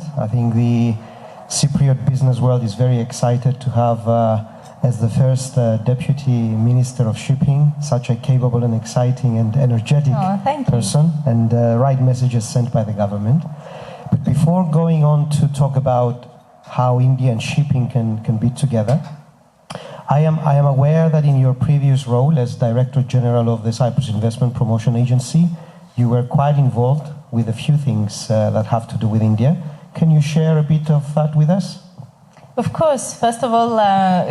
moment. I think the Cypriot business world is very excited to have, as the first Deputy Minister of Shipping, such a capable and exciting and energetic person, and right messages sent by the government. But before going on to talk about how India and shipping can be together, I am aware that in your previous role as Director General of the Cyprus Investment Promotion Agency, you were quite involved with a few things that have to do with India. Can you share a bit of that with us? Of course. First of all,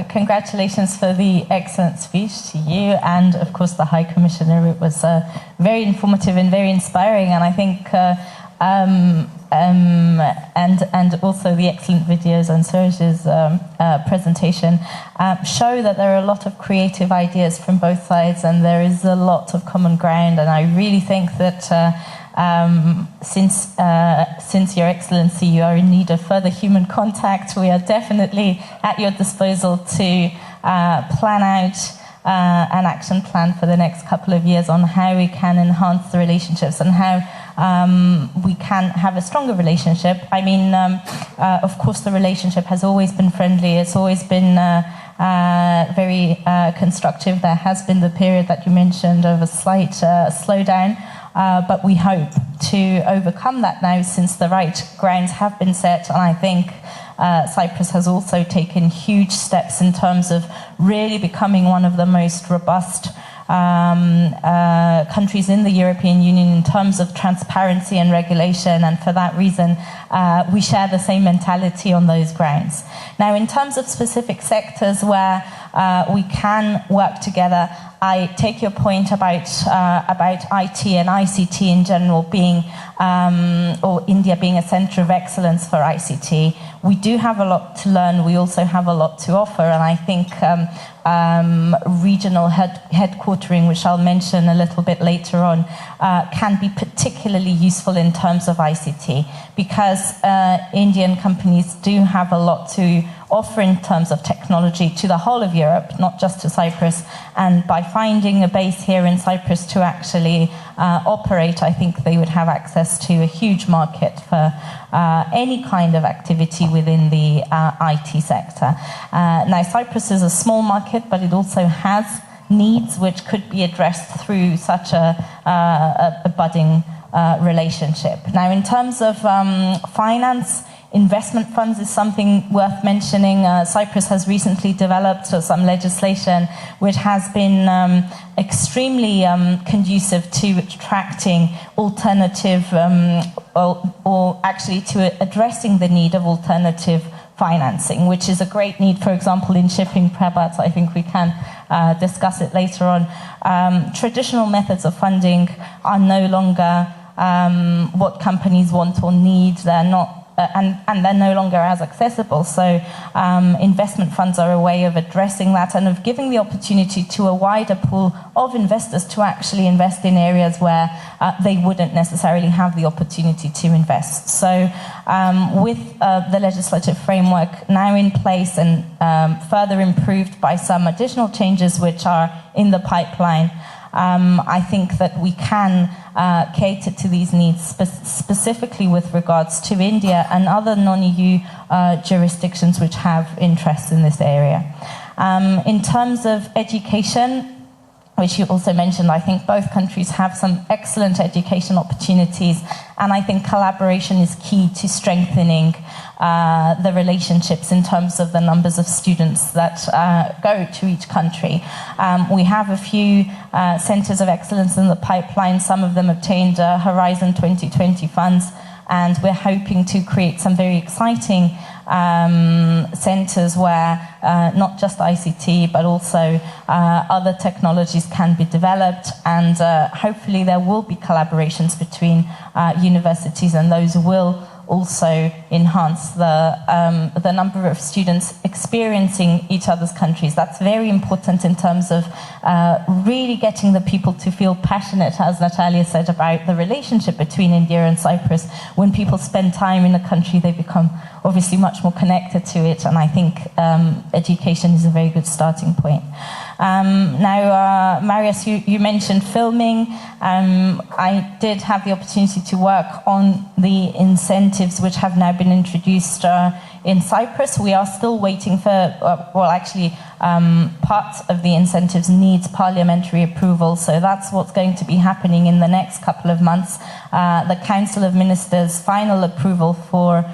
congratulations for the excellent speech to you and, of course, the High Commissioner. It was very informative and very inspiring, and I think and also the excellent videos on Serge's presentation show that there are a lot of creative ideas from both sides, and there is a lot of common ground. And I really think that since Your Excellency, you are in need of further human contact, we are definitely at your disposal to plan out an action plan for the next couple of years on how we can enhance the relationships and how we can have a stronger relationship. I mean, of course, the relationship has always been friendly. It's always been very constructive. There has been the period that you mentioned of a slight slowdown, but we hope to overcome that now since the right grounds have been set. And I think Cyprus has also taken huge steps in terms of really becoming one of the most robust countries in the European Union in terms of transparency and regulation, and for that reason we share the same mentality on those grounds. Now, in terms of specific sectors where we can work together, I take your point about IT and ICT in general being, or India being a centre of excellence for ICT. We do have a lot to learn. We also have a lot to offer, and I think regional headquartering, which I'll mention a little bit later on, can be particularly useful in terms of ICT, because Indian companies do have a lot to offer in terms of technology to the whole of Europe, not just to Cyprus. And by finding a base here in Cyprus to actually operate, I think they would have access to a huge market for any kind of activity within the IT sector. Now, Cyprus is a small market, but it also has needs which could be addressed through such a budding relationship. Now, in terms of finance, investment funds is something worth mentioning. Cyprus has recently developed some legislation which has been extremely conducive to attracting alternative, or actually to addressing the need of alternative financing, which is a great need, for example, in shipping. Perhaps I think we can discuss it later on. Traditional methods of funding are no longer what companies want or need. They're not, and they're no longer as accessible. So investment funds are a way of addressing that and of giving the opportunity to a wider pool of investors to actually invest in areas where they wouldn't necessarily have the opportunity to invest. So with the legislative framework now in place and further improved by some additional changes which are in the pipeline, I think that we can cater to these needs specifically with regards to India and other non-EU jurisdictions which have interests in this area. In terms of education, which you also mentioned, I think both countries have some excellent education opportunities, and I think collaboration is key to strengthening the relationships in terms of the numbers of students that go to each country. We have a few centres of excellence in the pipeline. Some of them obtained Horizon 2020 funds, and we're hoping to create some very exciting centres where not just ICT but also other technologies can be developed, and hopefully there will be collaborations between universities, and those will also enhance the number of students experiencing each other's countries. That's very important in terms of really getting the people to feel passionate, as Natalia said, about the relationship between India and Cyprus. When people spend time in a country, they become obviously much more connected to it, and I think education is a very good starting point. Now, Marius, you mentioned filming. I did have the opportunity to work on the incentives which have now been introduced in Cyprus. We are still waiting for, part of the incentives needs parliamentary approval, so that's what's going to be happening in the next couple of months. The Council of Ministers' final approval for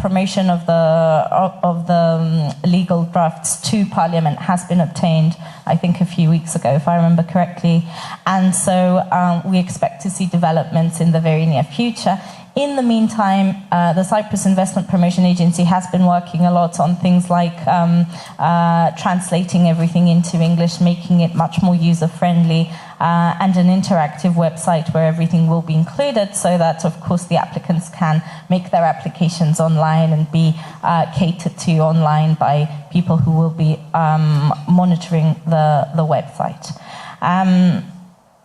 promotion of the legal drafts to Parliament has been obtained, I think, a few weeks ago, if I remember correctly. And so we expect to see developments in the very near future. In the meantime, the Cyprus Investment Promotion Agency has been working a lot on things like translating everything into English, making it much more user-friendly, and an interactive website where everything will be included, so that, of course, the applicants can make their applications online and be catered to online by people who will be monitoring the website.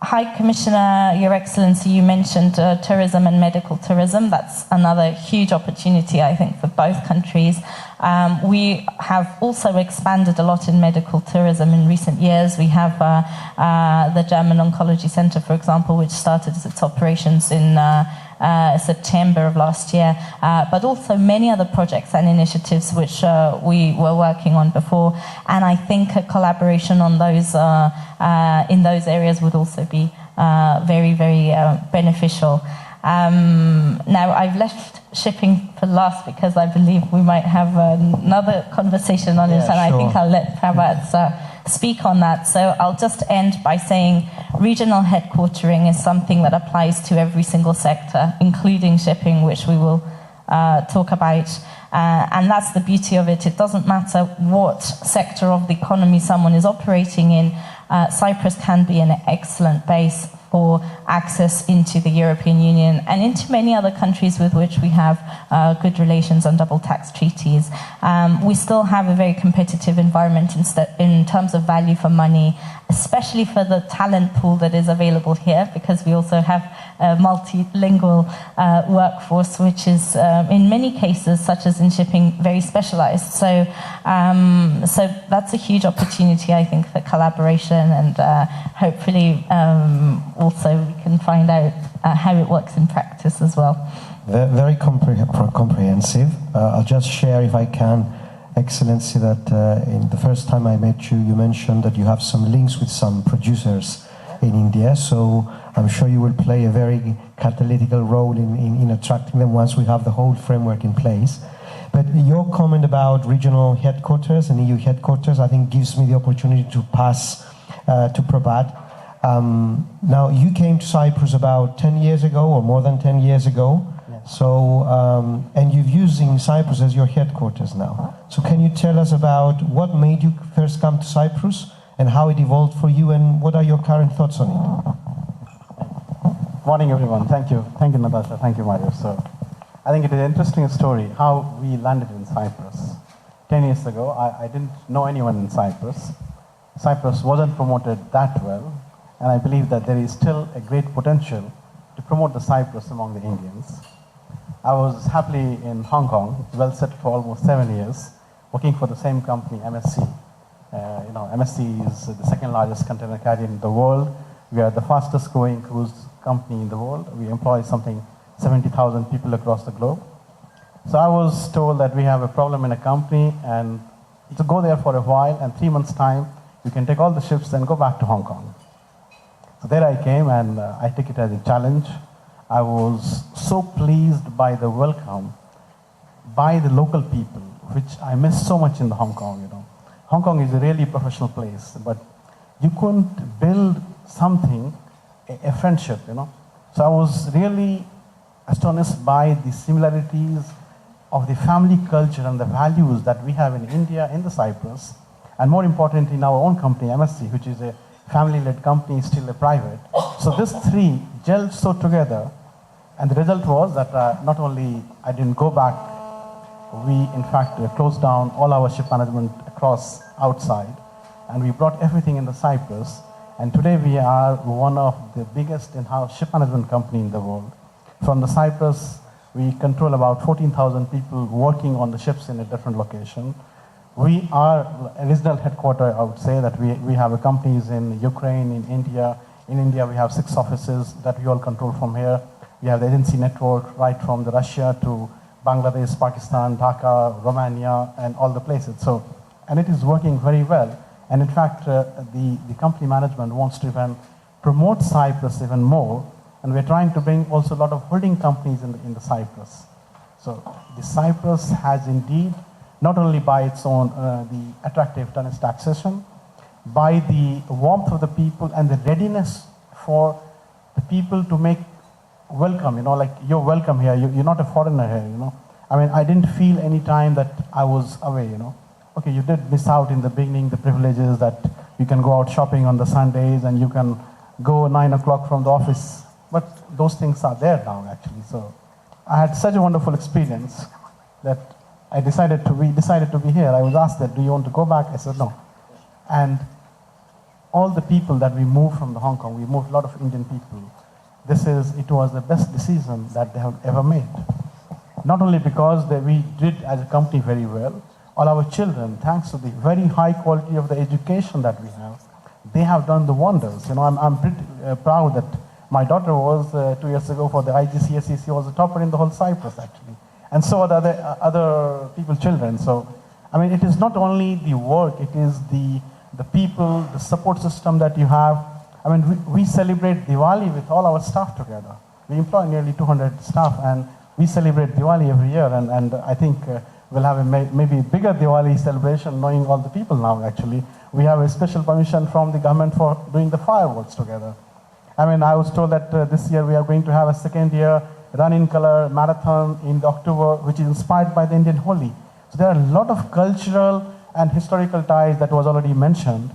High Commissioner, Your Excellency, you mentioned tourism and medical tourism. That's another huge opportunity, I think, for both countries. We have also expanded a lot in medical tourism in recent years. We have the German Oncology Center, for example, which started its operations in September of last year, but also many other projects and initiatives which we were working on before. And I think a collaboration on those in those areas would also be very, very beneficial. Now, I've left shipping for last because I believe we might have another conversation on it, and sure. I think I'll let Prabhat speak on that. So I'll just end by saying regional headquartering is something that applies to every single sector, including shipping, which we will talk about. And that's the beauty of it. It doesn't matter what sector of the economy someone is operating in. Cyprus can be an excellent base for access into the European Union and into many other countries with which we have good relations and double tax treaties. We still have a very competitive environment in terms of value for money, especially for the talent pool that is available here, because we also have a multilingual workforce, which is in many cases, such as in shipping, very specialized. So that's a huge opportunity, I think, for collaboration, and hopefully also we can find out how it works in practice as well. Very comprehensive. I'll just share, if I can, Excellency, that in the first time I met you, you mentioned that you have some links with some producers in India, so I'm sure you will play a very catalytic role in attracting them once we have the whole framework in place. But your comment about regional headquarters and EU headquarters, I think, gives me the opportunity to pass to Prabhat. Now, you came to Cyprus about 10 years ago, or more than 10 years ago. So, and you're using Cyprus as your headquarters now. So can you tell us about what made you first come to Cyprus and how it evolved for you, and what are your current thoughts on it? Morning, everyone. Thank you. Thank you, Natasha. Thank you, Mario. So I think it is an interesting story how we landed in Cyprus. 10 years ago, I didn't know anyone in Cyprus. Cyprus wasn't promoted that well, and I believe that there is still a great potential to promote the Cyprus among the Indians. I was happily in Hong Kong, well set for almost 7 years, working for the same company, MSC. MSC is the second largest container carrier in the world. We are the fastest growing cruise company in the world. We employ something 70,000 people across the globe. So I was told that we have a problem in a company and to go there for a while, and 3 months' time, you can take all the ships and go back to Hong Kong. So there I came, and I took it as a challenge. I was so pleased by the welcome by the local people, which I miss so much in Hong Kong. Hong Kong is a really professional place, but you couldn't build something, a friendship. So I was really astonished by the similarities of the family culture and the values that we have in India, in the Cyprus, and more important, in our own company, MSC, which is a family-led company, still a private. So these three gelled so together, and the result was that not only I didn't go back, we in fact closed down all our ship management across outside, and we brought everything in the Cyprus, and today we are one of the biggest in-house ship management company in the world. From the Cyprus, we control about 14,000 people working on the ships in a different location. We are a regional headquarter, I would say, that we have companies in Ukraine, in India. In India, we have 6 offices that we all control from here. We have the agency network right from the Russia to Bangladesh, Pakistan, Dhaka, Romania, and all the places. So, and it is working very well. And in fact, the company management wants to even promote Cyprus even more. And we're trying to bring also a lot of holding companies in the Cyprus. So the Cyprus has indeed, not only by its own the attractive tonnage taxation, by the warmth of the people and the readiness for the people to make welcome, like you're welcome here, you're not a foreigner here, I mean, I didn't feel any time that I was away, Okay, you did miss out in the beginning, the privileges that you can go out shopping on the Sundays and you can go 9 o'clock from the office, but those things are there now actually. So I had such a wonderful experience that we decided to be here. I was asked that, do you want to go back? I said no. And all the people that we moved from the Hong Kong, we moved a lot of Indian people. It was the best decision that they have ever made. Not only because we did as a company very well, all our children, thanks to the very high quality of the education that we have, they have done the wonders. I'm pretty proud that my daughter was 2 years ago for the IGCSE, she was the topper in the whole Cyprus actually. And so are the other people's children. So, I mean, it is not only the work, it is the people, the support system that you have. I mean, we celebrate Diwali with all our staff together. We employ nearly 200 staff and we celebrate Diwali every year. And I think we'll have a maybe bigger Diwali celebration knowing all the people now actually. We have a special permission from the government for doing the fireworks together. I mean, I was told that this year we are going to have a second year Run in Color marathon in October, which is inspired by the Indian Holi. So there are a lot of cultural and historical ties that was already mentioned,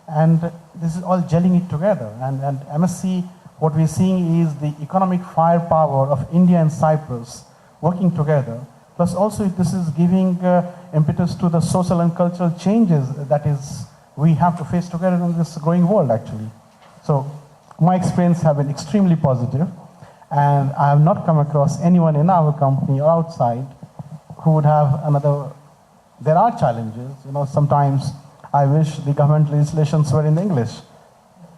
and this is all gelling it together. And MSC, what we're seeing is the economic firepower of India and Cyprus working together. Plus also this is giving impetus to the social and cultural changes that we have to face together in this growing world actually. So my experience have been extremely positive. And I have not come across anyone in our company or outside who would have there are challenges, sometimes I wish the government legislations were in English,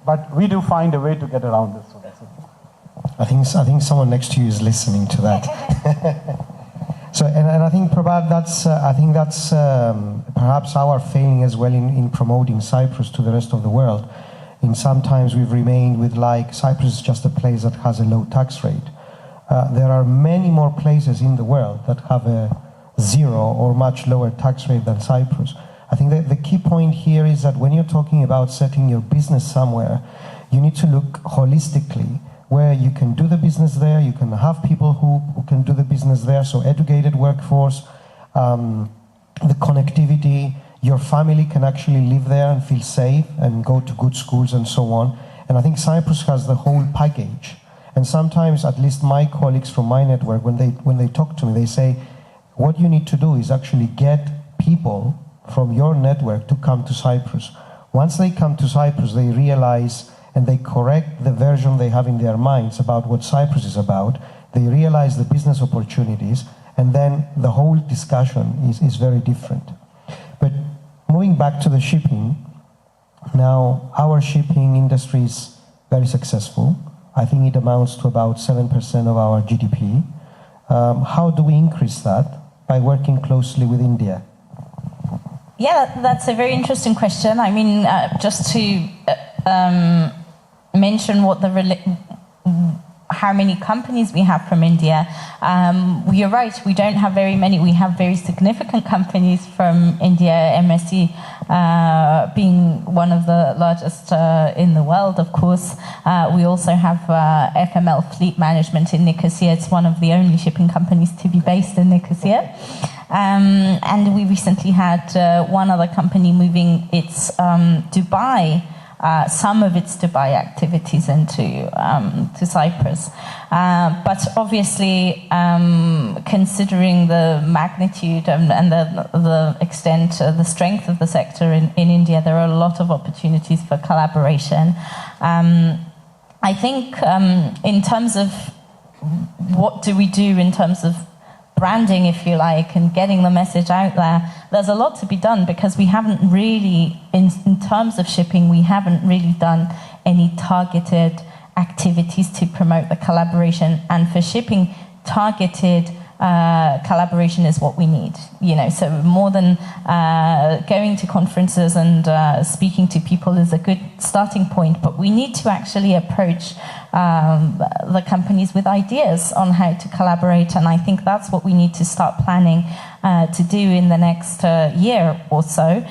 but we do find a way to get around this. I think someone next to you is listening to that. So, and I think that's perhaps our failing as well in promoting Cyprus to the rest of the world. In sometimes we've remained with Cyprus is just a place that has a low tax rate. There are many more places in the world that have a 0 or much lower tax rate than Cyprus. I think that the key point here is that when you're talking about setting your business somewhere, you need to look holistically where you can do the business there, you can have people who can do the business there, so educated workforce, the connectivity, your family can actually live there and feel safe and go to good schools and so on. And I think Cyprus has the whole package. And sometimes, at least my colleagues from my network, when they talk to me, they say, what you need to do is actually get people from your network to come to Cyprus. Once they come to Cyprus, they realize and they correct the version they have in their minds about what Cyprus is about. They realize the business opportunities, and then the whole discussion is very different. But moving back to the shipping, now our shipping industry is very successful. I think it amounts to about 7% of our GDP. How do we increase that? By working closely with India. Yeah, that's a very interesting question. I mean, just to mention how many companies we have from India. You're right, we don't have very many. We have very significant companies from India, MSC being one of the largest in the world, of course. We also have FML Fleet Management in Nicosia. It's one of the only shipping companies to be based in Nicosia. And we recently had one other company moving its some of its Dubai activities into to Cyprus. But obviously, considering the magnitude and the extent, the strength of the sector in India, there are a lot of opportunities for collaboration. I think in terms of what do we do in terms of branding, if you like, and getting the message out there, there's a lot to be done, because we haven't really, in terms of shipping, we haven't really done any targeted activities to promote the collaboration. And for shipping, targeted collaboration is what we need, so more than going to conferences and speaking to people is a good starting point, but we need to actually approach the companies with ideas on how to collaborate, and I think that's what we need to start planning to do in the next year or so.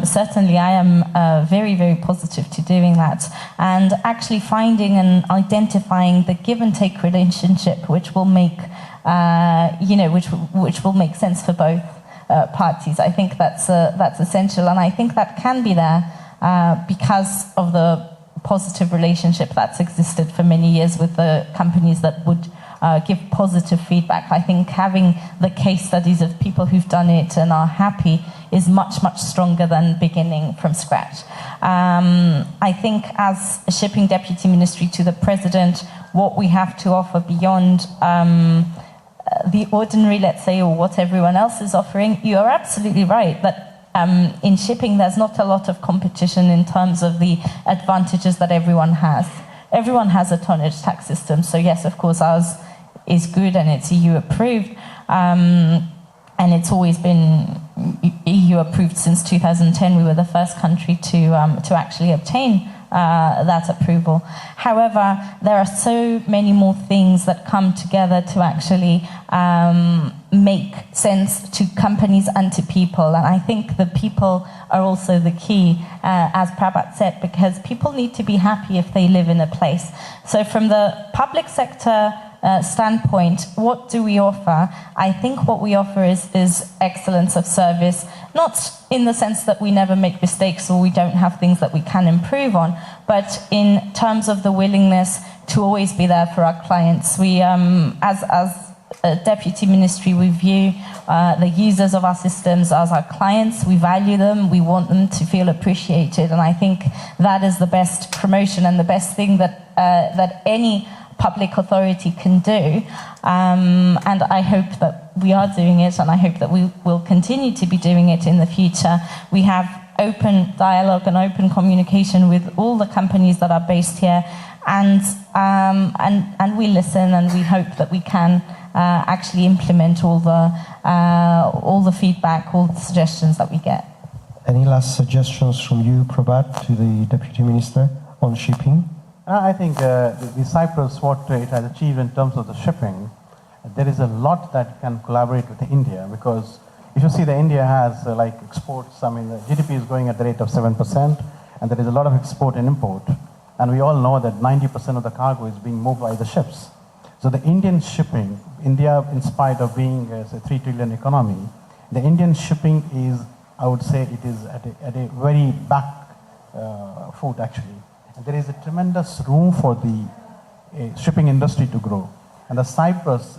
Certainly I am very, very positive to doing that, and actually finding and identifying the give and take relationship which will make which will make sense for both parties. I think that's essential, and I think that can be there because of the positive relationship that's existed for many years with the companies that would give positive feedback. I think having the case studies of people who've done it and are happy is much, much stronger than beginning from scratch. I think as a shipping deputy ministry to the president, what we have to offer beyond the ordinary, let's say, or what everyone else is offering, you are absolutely right that in shipping there's not a lot of competition in terms of the advantages that everyone has. Everyone has a tonnage tax system, so yes, of course, ours is good and it's EU approved, and it's always been EU approved since 2010. We were the first country to actually obtain that approval. However, there are so many more things that come together to actually make sense to companies and to people, and I think the people are also the key, as Prabhat said, because people need to be happy if they live in a place. So from the public sector standpoint, what do we offer? I think what we offer is excellence of service, not in the sense that we never make mistakes or we don't have things that we can improve on, but in terms of the willingness to always be there for our clients. We, as a deputy ministry, we view the users of our systems as our clients. We value them. We want them to feel appreciated, and I think that is the best promotion and the best thing that that any public authority can do, and I hope that we are doing it, and I hope that we will continue to be doing it in the future. We have open dialogue and open communication with all the companies that are based here, and we listen, and we hope that we can actually implement all the feedback, all the suggestions that we get. Any last suggestions from you, Prabhat, to the Deputy Minister on shipping? I think the Cyprus, what it has achieved in terms of the shipping, there is a lot that can collaborate with India, because if you see that India has like exports, I mean the GDP is growing at the rate of 7%, and there is a lot of export and import, and we all know that 90% of the cargo is being moved by the ships. So the Indian shipping, India, in spite of being a 3 trillion economy, the Indian shipping is, I would say, it is at a very back foot actually. There is a tremendous room for the shipping industry to grow. And the Cyprus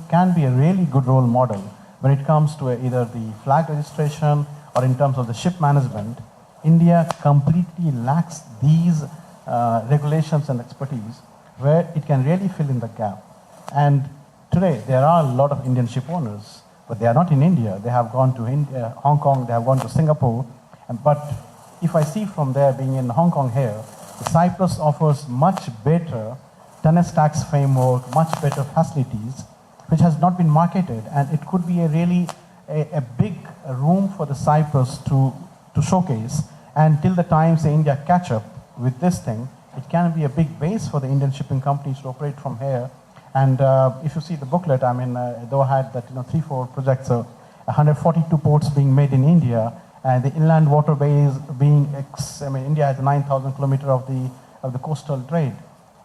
can be a really good role model when it comes to either the flag registration or in terms of the ship management. India completely lacks these regulations and expertise where it can really fill in the gap. And today there are a lot of Indian ship owners, but they are not in India. They have gone to India, Hong Kong, they have gone to Singapore. But if I see from there, being in Hong Kong here, Cyprus offers much better tonnage tax framework, much better facilities, which has not been marketed, and it could be a big room for the Cyprus to showcase. And till the time, say, India catch up with this thing, it can be a big base for the Indian shipping companies to operate from here. And if you see the booklet, I mean, though I had that 3-4 projects, 142 ports being made in India. And the inland waterways being, India has 9,000 kilometers of the coastal trade.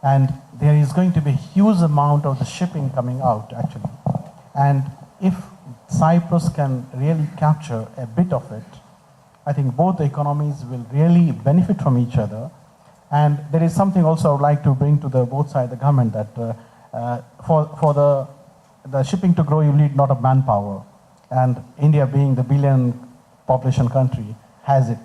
And there is going to be a huge amount of the shipping coming out, actually. And if Cyprus can really capture a bit of it, I think both the economies will really benefit from each other. And there is something also I would like to bring to both sides of the government, that for the shipping to grow, you need a lot of manpower. And India, being the billion population country, has it.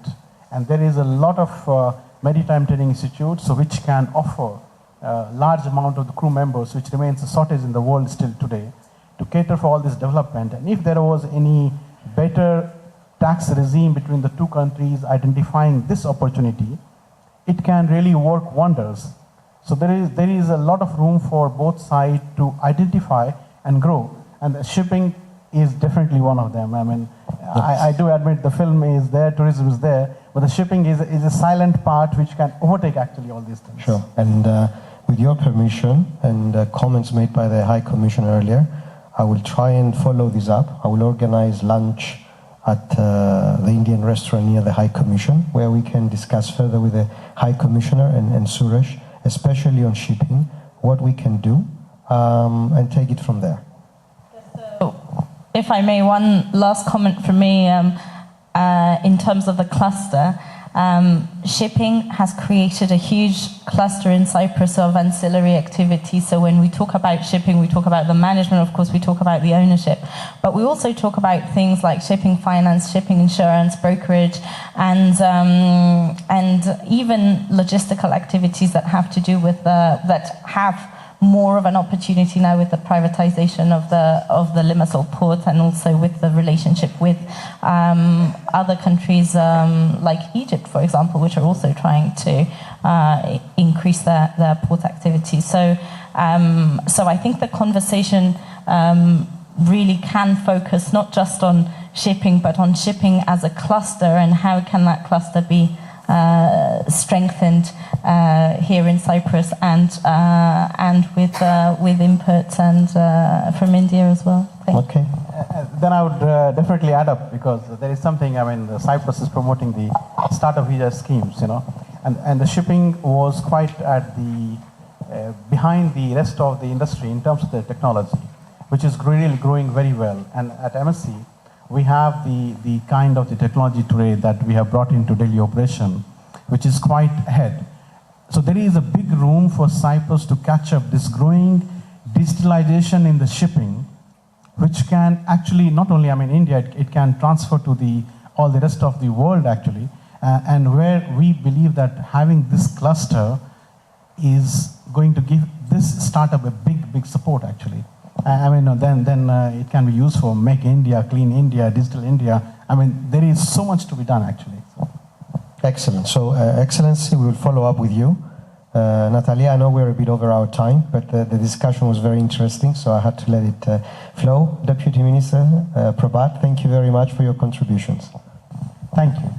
And there is a lot of maritime training institutes which can offer a large amount of the crew members, which remains a shortage in the world still today, to cater for all this development. And if there was any better tax regime between the two countries identifying this opportunity, it can really work wonders. So there is a lot of room for both sides to identify and grow. And the shipping is definitely one of them. I mean, I do admit the film is there, tourism is there, but the shipping is a silent part which can overtake actually all these things. Sure. And with your permission and comments made by the High Commissioner earlier, I will try and follow this up. I will organize lunch at the Indian restaurant near the High Commission, where we can discuss further with the High Commissioner and Suresh, especially on shipping, what we can do, and take it from there. So, if I may, one last comment from me in terms of the cluster. Shipping has created a huge cluster in Cyprus of ancillary activities. So when we talk about shipping, we talk about the management, of course, we talk about the ownership, but we also talk about things like shipping finance, shipping insurance, brokerage, and even logistical activities that have to do with that have more of an opportunity now with the privatization of the Limassol port, and also with the relationship with other countries like Egypt, for example, which are also trying to increase their port activities. So I think the conversation really can focus not just on shipping, but on shipping as a cluster, and how can that cluster be strengthened here in Cyprus, and with input and from India as well. Okay. Then I would definitely add up, because there is something. I mean, Cyprus is promoting the startup visa schemes, and the shipping was quite at the behind the rest of the industry in terms of the technology, which is really growing very well. And at MSC, we have the kind of the technology today that we have brought into daily operation, which is quite ahead. So there is a big room for Cyprus to catch up this growing digitalization in the shipping, which can actually not only, I mean, India, it can transfer to all the rest of the world actually, and where we believe that having this cluster is going to give this startup a big support actually. I mean, then it can be used for Make India, Clean India, Digital India. I mean, there is so much to be done actually. So. Excellent. So, Excellency, we will follow up with you. Natalia, I know we're a bit over our time, but the discussion was very interesting, so I had to let it flow. Deputy Minister Prabhat, thank you very much for your contributions. Thank you.